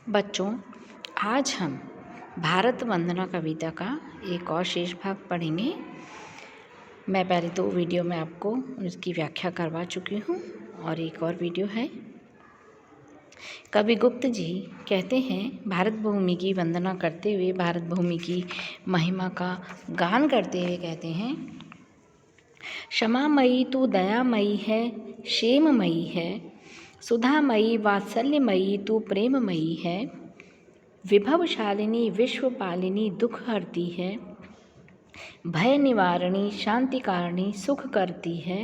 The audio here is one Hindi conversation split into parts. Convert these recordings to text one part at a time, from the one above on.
बच्चों, आज हम भारत वंदना कविता का एक और शेष भाग पढ़ेंगे। मैं पहले 2 वीडियो में आपको उसकी व्याख्या करवा चुकी हूँ और एक और वीडियो है। कवि गुप्त जी कहते हैं, भारत भूमि की वंदना करते हुए, भारत भूमि की महिमा का गान करते हुए कहते हैं, क्षमामयी तू दयामयी है, क्षेममयी है, सुधामयी वात्सल्यमयी तू प्रेममयी है, विभवशालिनी विश्वपालिनी दुख हरती है, भय निवारणी शांतिकारिणी सुख करती है,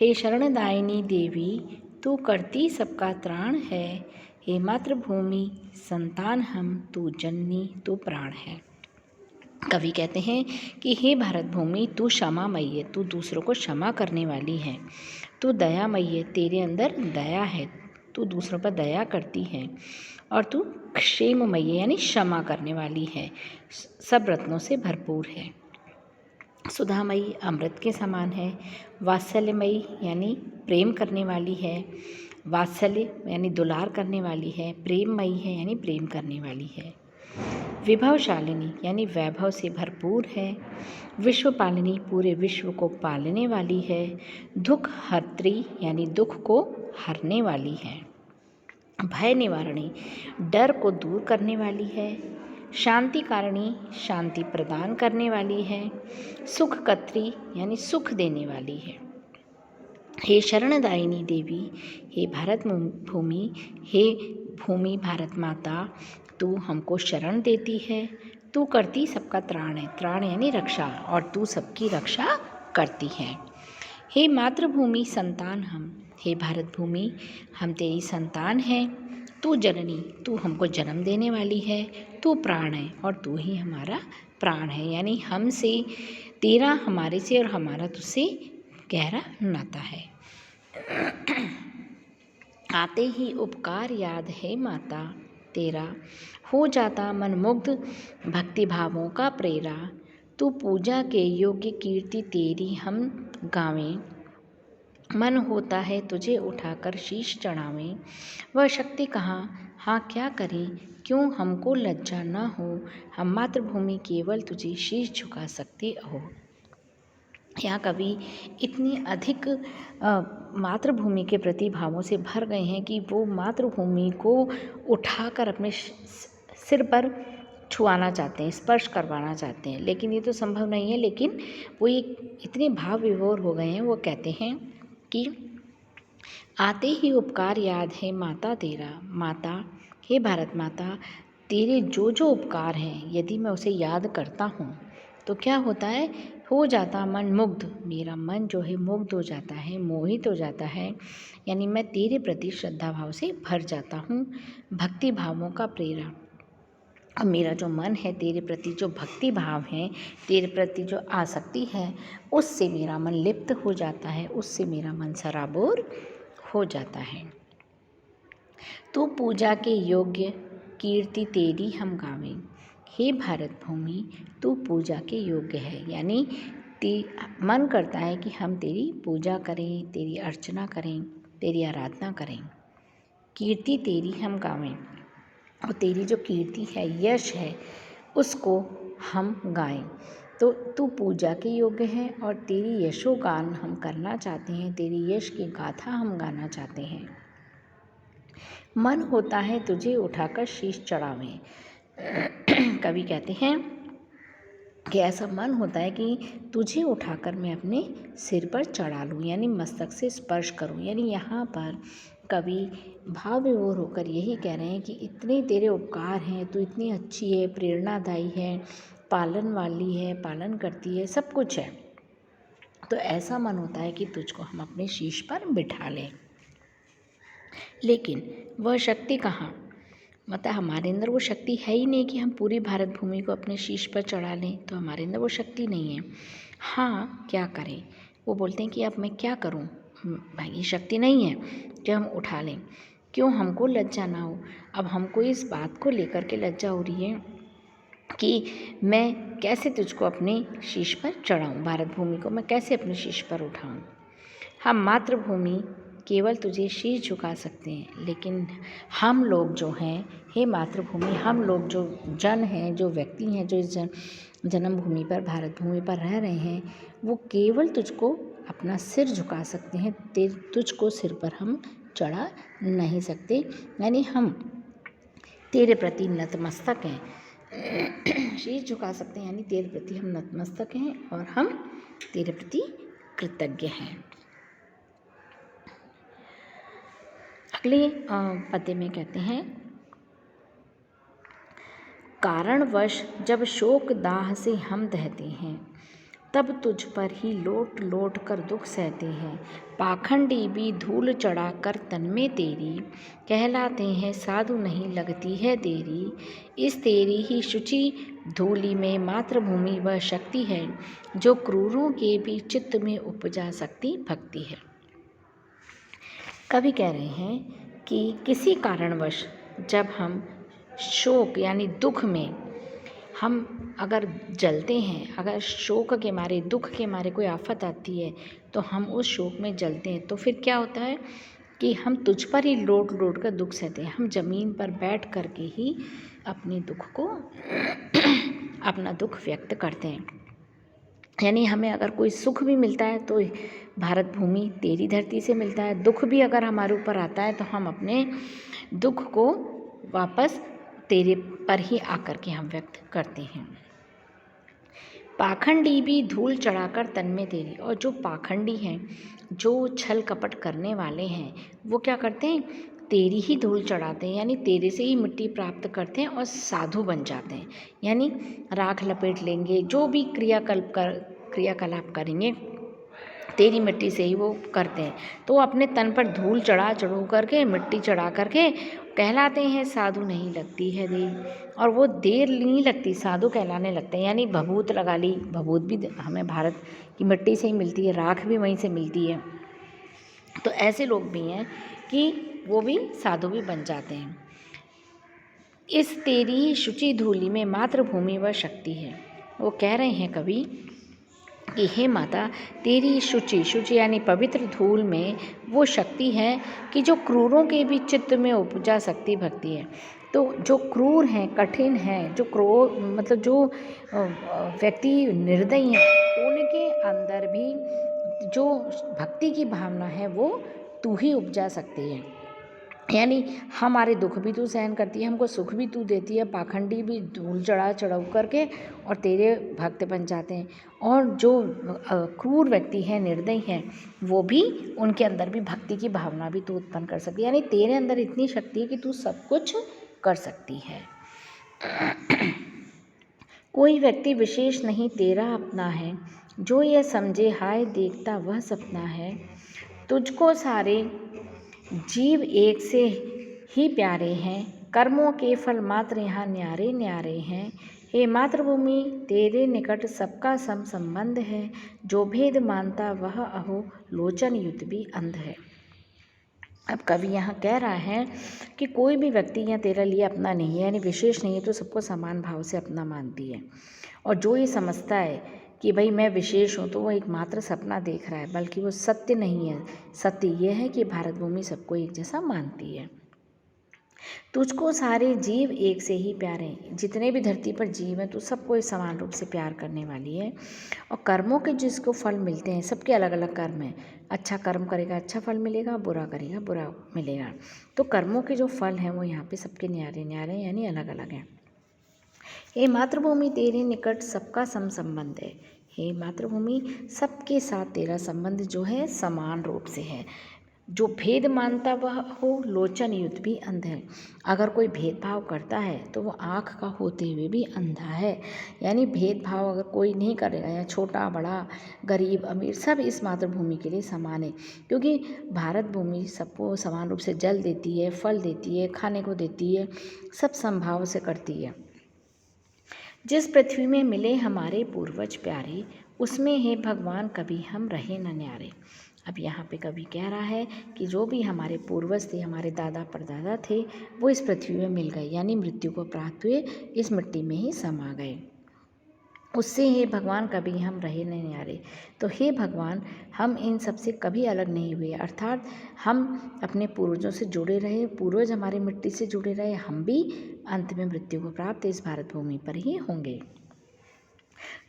हे शरणदायिनी देवी तू करती सबका त्राण है, हे मातृभूमि संतान हम तू जननी तू प्राण है। कवि कहते हैं कि हे भारत भूमि, तू क्षमामयी है, तू दूसरों को क्षमा करने वाली है, तू दयामयी है, तेरे अंदर दया है, तू दूसरों पर दया करती है, और तू क्षेममयी है यानी क्षमा करने वाली है, सब रत्नों से भरपूर है। सुधामयी अमृत के समान है, वात्सल्यमयी यानी प्रेम करने वाली है, वात्सल्य यानी दुलार करने वाली है, प्रेममयी है यानी प्रेम करने वाली है, विभवशालिनी यानी वैभव से भरपूर है, विश्वपालिनी पूरे विश्व को पालने वाली है, दुख हर्त्री यानी दुख को हरने वाली है, भय निवारणी डर को दूर करने वाली है, शांति कारिणी शांति प्रदान करने वाली है, सुख कत्री यानी सुख देने वाली है, हे शरणदायिनी देवी, हे भारत भूमि, हे भूमि भारत माता, तू हमको शरण देती है, तू करती सबका त्राण है, त्राण यानी रक्षा, और तू सबकी रक्षा करती है। हे मातृभूमि संतान हम, हे भारत भूमि हम तेरी संतान हैं, तू जननी तू हमको जन्म देने वाली है, तू प्राण है और तू ही हमारा प्राण है, यानी हमसे तेरा हमारे से और हमारा तुझसे गहरा नाता है। आते ही उपकार याद है माता, तेरा हो जाता मन मुग्ध भक्ति भावों का प्रेरा, तू पूजा के योग्य कीर्ति तेरी हम गावें, मन होता है तुझे उठाकर शीश चढ़ावें, वह शक्ति कहाँ हाँ क्या करें, क्यों हमको लज्जा न हो, हम मातृभूमि केवल तुझे शीश झुका सकते हो। यहाँ कवि इतनी अधिक मातृभूमि के प्रति भावों से भर गए हैं कि वो मातृभूमि को उठाकर अपने सिर पर छुआना चाहते हैं, स्पर्श करवाना चाहते हैं, लेकिन ये तो संभव नहीं है। लेकिन वो इतने भाव विभोर हो गए हैं, वो कहते हैं कि आते ही उपकार याद है माता तेरा, माता हे भारत माता, तेरे जो जो उपकार हैं यदि मैं उसे याद करता हूँ तो क्या होता है, हो जाता मन मुग्ध, मेरा मन जो है मुग्ध हो जाता है, मोहित हो जाता है, यानी मैं तेरे प्रति श्रद्धा भाव से भर जाता हूँ, भक्ति भावों का प्रेरा, अब मेरा जो मन है तेरे प्रति जो भक्ति भाव है, तेरे प्रति जो आसक्ति है, उससे मेरा मन लिप्त हो जाता है, उससे मेरा मन सराबोर हो जाता है। तू पूजा के योग्य कीर्ति तेरी हम गावें, हे भारत भूमि तू पूजा के योग्य है, यानी मन करता है कि हम तेरी पूजा करें, तेरी अर्चना करें, तेरी आराधना करें, कीर्ति तेरी हम गावें, और तेरी जो कीर्ति है, यश है, उसको हम गाएं। तो तू पूजा के योग्य है और तेरी यशोगान हम करना चाहते हैं, तेरी यश की गाथा हम गाना चाहते हैं। मन होता है तुझे उठाकर शीश चढ़ावें। कवि कहते हैं कि ऐसा मन होता है कि तुझे उठाकर मैं अपने सिर पर चढ़ा लूँ, यानी मस्तक से स्पर्श करूँ। यानी यहाँ पर कवि भाव विभोर होकर यही कह रहे हैं कि इतने तेरे उपकार हैं, तू इतनी अच्छी है, प्रेरणादायी है, पालन वाली है, पालन करती है, सब कुछ है, तो ऐसा मन होता है कि तुझको हम अपने शीश पर बिठा लें। लेकिन वह शक्ति कहाँ, मतलब हमारे अंदर वो शक्ति है ही नहीं कि हम पूरी भारत भूमि को अपने शीश पर चढ़ा लें, तो हमारे अंदर वो शक्ति नहीं है। हाँ क्या करें, वो बोलते हैं कि अब मैं क्या करूँ, भाई ये शक्ति नहीं है कि हम उठा लें, क्यों हमको लज्जा ना हो। अब हमको इस बात को लेकर के लज्जा हो रही है कि मैं कैसे तुझको अपने शीश पर चढ़ाऊँ, भारत भूमि को मैं कैसे अपने शीश पर उठाऊँ। हम मातृभूमि केवल तुझे शीश झुका सकते हैं, लेकिन हम लोग जो हैं हे मातृभूमि, हम लोग जो जन हैं, जो व्यक्ति हैं, जो इस जन्मभूमि पर, भारत भूमि पर रह रहे हैं, वो केवल तुझको अपना सिर झुका सकते हैं, तुझको सिर पर हम चढ़ा नहीं सकते। यानी हम तेरे प्रति नतमस्तक हैं। शीश झुका सकते हैं, यानी तेरे प्रति हम नतमस्तक हैं और हम तेरे प्रति कृतज्ञ हैं। अगले पद्य में कहते हैं, कारणवश जब शोक दाह से हम दहते हैं, तब तुझ पर ही लोट लोट कर दुख सहते हैं। पाखंडी भी धूल चढ़ा कर तन में तेरी, कहलाते हैं साधु नहीं लगती है देरी। इस तेरी ही शुचि धूलि में मातृभूमि वह शक्ति है, जो क्रूरों के भी चित्त में उपजा सकती भक्ति है। कवि कह रहे हैं कि किसी कारणवश जब हम शोक यानी दुख में हम अगर जलते हैं, अगर शोक के मारे, दुख के मारे कोई आफत आती है तो हम उस शोक में जलते हैं, तो फिर क्या होता है कि हम तुझ पर ही लोट लोट कर दुख सहते हैं। हम ज़मीन पर बैठ कर के ही अपने दुख को अपना दुख व्यक्त करते हैं। यानी हमें अगर कोई सुख भी मिलता है तो भारत भूमि तेरी धरती से मिलता है, दुख भी अगर हमारे ऊपर आता है तो हम अपने दुख को वापस तेरे पर ही आकर के हम व्यक्त करते हैं। पाखंडी भी धूल चढ़ाकर तन में तेरी, और जो पाखंडी हैं, जो छल कपट करने वाले हैं, वो क्या करते हैं, तेरी ही धूल चढ़ाते हैं, यानी तेरे से ही मिट्टी प्राप्त करते हैं और साधु बन जाते हैं। यानी राख लपेट लेंगे, जो भी क्रियाकलाप करेंगे तेरी मिट्टी से ही वो करते हैं। तो अपने तन पर धूल चढ़ू करके, मिट्टी चढ़ा करके कहलाते हैं साधु नहीं लगती है देर, और वो देर नहीं लगती, साधु कहलाने लगते हैं। यानी भभूत लगा ली, भभूत भी हमें भारत की मिट्टी से ही मिलती है, राख भी वहीं से मिलती है। तो ऐसे लोग भी हैं कि वो भी साधु भी बन जाते हैं। इस तेरी शुचि धूलि में मातृभूमि व शक्ति है। वो कह रहे हैं कवि कि हे माता, तेरी शुचि यानी पवित्र धूल में वो शक्ति है कि जो क्रूरों के भी चित्त में उपजा सकती भक्ति है। तो जो क्रूर हैं, कठिन हैं, जो क्रूर मतलब जो व्यक्ति निर्दयी हैं, उनके अंदर भी जो भक्ति की भावना है वो तू ही उपजा सकती है। यानी हमारे दुख भी तू सहन करती है, हमको सुख भी तू देती है। पाखंडी भी धूल चढ़ा करके और तेरे भक्त बन जाते हैं, और जो क्रूर व्यक्ति हैं, निर्दयी हैं, वो भी, उनके अंदर भी भक्ति की भावना भी तू उत्पन्न कर सकती है। यानी तेरे अंदर इतनी शक्ति है कि तू सब कुछ कर सकती है। कोई व्यक्ति विशेष नहीं तेरा अपना है, जो यह समझे हाय देखता वह सपना है। तुझको सारे जीव एक से ही प्यारे हैं, कर्मों के फल मात्र यहाँ न्यारे न्यारे हैं। हे मातृभूमि तेरे निकट सबका सम संबंध है, जो भेद मानता वह अहो लोचन युत भी अंध है। अब कवि यहाँ कह रहा है कि कोई भी व्यक्ति यहाँ तेरे लिए अपना नहीं है, यानी विशेष नहीं है, तो सबको समान भाव से अपना मानती है। और जो ये समझता है कि भाई मैं विशेष हूँ, तो वो एक मात्र सपना देख रहा है, बल्कि वो सत्य नहीं है। सत्य ये है कि भारत भूमि सबको एक जैसा मानती है। तुझको सारे जीव एक से ही प्यारे हैं, जितने भी धरती पर जीव हैं तो सबको एक समान रूप से प्यार करने वाली है। और कर्मों के जिसको फल मिलते हैं, सबके अलग अलग कर्म हैं। अच्छा कर्म करेगा अच्छा फल मिलेगा, बुरा करेगा बुरा मिलेगा। तो कर्मों के जो फल हैं वो यहाँ पे सबके न्यारे न्यारे यानी अलग अलग हैं। हे मातृभूमि तेरे निकट सबका सम संबंध है। हे मातृभूमि सबके साथ तेरा संबंध जो है समान रूप से है। जो भेद मानता वह हो लोचन युत भी अंध है। अगर कोई भेदभाव करता है तो वो आँख का होते हुए भी अंधा है। यानी भेदभाव अगर कोई नहीं करेगा, या छोटा बड़ा गरीब अमीर सब इस मातृभूमि के लिए समान है, क्योंकि भारत भूमि सबको समान रूप से जल देती है, फल देती है, खाने को देती है, सब समभाव से करती है। जिस पृथ्वी में मिले हमारे पूर्वज प्यारे, उसमें हे भगवान कभी हम रहे न न्यारे। अब यहाँ पे कवि कह रहा है कि जो भी हमारे पूर्वज थे, हमारे दादा परदादा थे, वो इस पृथ्वी में मिल गए, यानी मृत्यु को प्राप्त हुए, इस मिट्टी में ही समा गए। उससे हे भगवान कभी हम रहे नहीं आ रहे। तो हे भगवान, हम इन सब से कभी अलग नहीं हुए, अर्थात हम अपने पूर्वजों से जुड़े रहे, पूर्वज हमारे मिट्टी से जुड़े रहे, हम भी अंत में मृत्यु को प्राप्त इस भारत भूमि पर ही होंगे।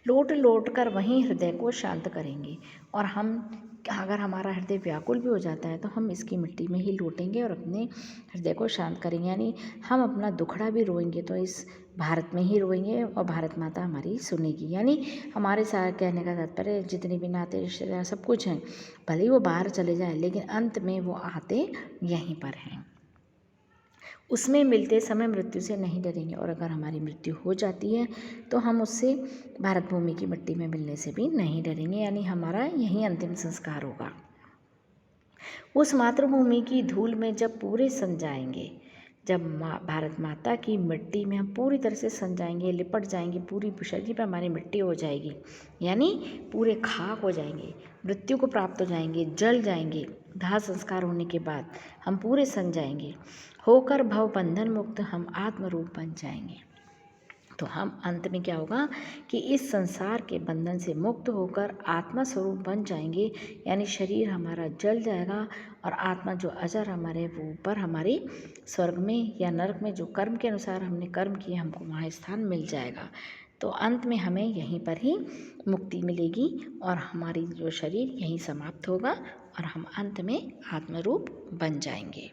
लौट लौट कर वहीं हृदय को शांत करेंगे। और हम अगर हमारा हृदय व्याकुल भी हो जाता है तो हम इसकी मिट्टी में ही लौटेंगे और अपने हृदय को शांत करेंगे, यानी हम अपना दुखड़ा भी रोएंगे तो इस भारत में ही रोएंगे और भारत माता हमारी सुनेगी। यानी हमारे सारे कहने का तात्पर्य जितने भी नाते रिश्तेदार सब कुछ हैं, भले ही वो बाहर चले जाएं लेकिन अंत में वो आते यहीं पर हैं। उसमें मिलते समय मृत्यु से नहीं डरेंगे, और अगर हमारी मृत्यु हो जाती है तो हम उससे भारत भूमि की मिट्टी में मिलने से भी नहीं डरेंगे, यानी हमारा यही अंतिम संस्कार होगा। उस मातृभूमि की धूल में जब पूरे सन जाएंगे, जब भारत माता की मिट्टी में हम पूरी तरह से सन जाएंगे, लिपट जाएंगे, पूरी शरीर पर हमारी मिट्टी हो जाएगी, यानी पूरे खाक हो जाएंगे, मृत्यु को प्राप्त हो जाएंगे, जल जाएंगे। दाह संस्कार होने के बाद हम पूरे सन जाएंगे, होकर भव बंधन मुक्त हम आत्मरूप बन जाएंगे। तो हम अंत में क्या होगा कि इस संसार के बंधन से मुक्त होकर आत्मा स्वरूप बन जाएंगे, यानी शरीर हमारा जल जाएगा और आत्मा जो अजर हमारे वो ऊपर हमारे स्वर्ग में या नरक में जो कर्म के अनुसार हमने कर्म किए हमको वहाँ स्थान मिल जाएगा। तो अंत में हमें यहीं पर ही मुक्ति मिलेगी और हमारी जो शरीर यहीं समाप्त होगा और हम अंत में आत्मरूप बन जाएंगे।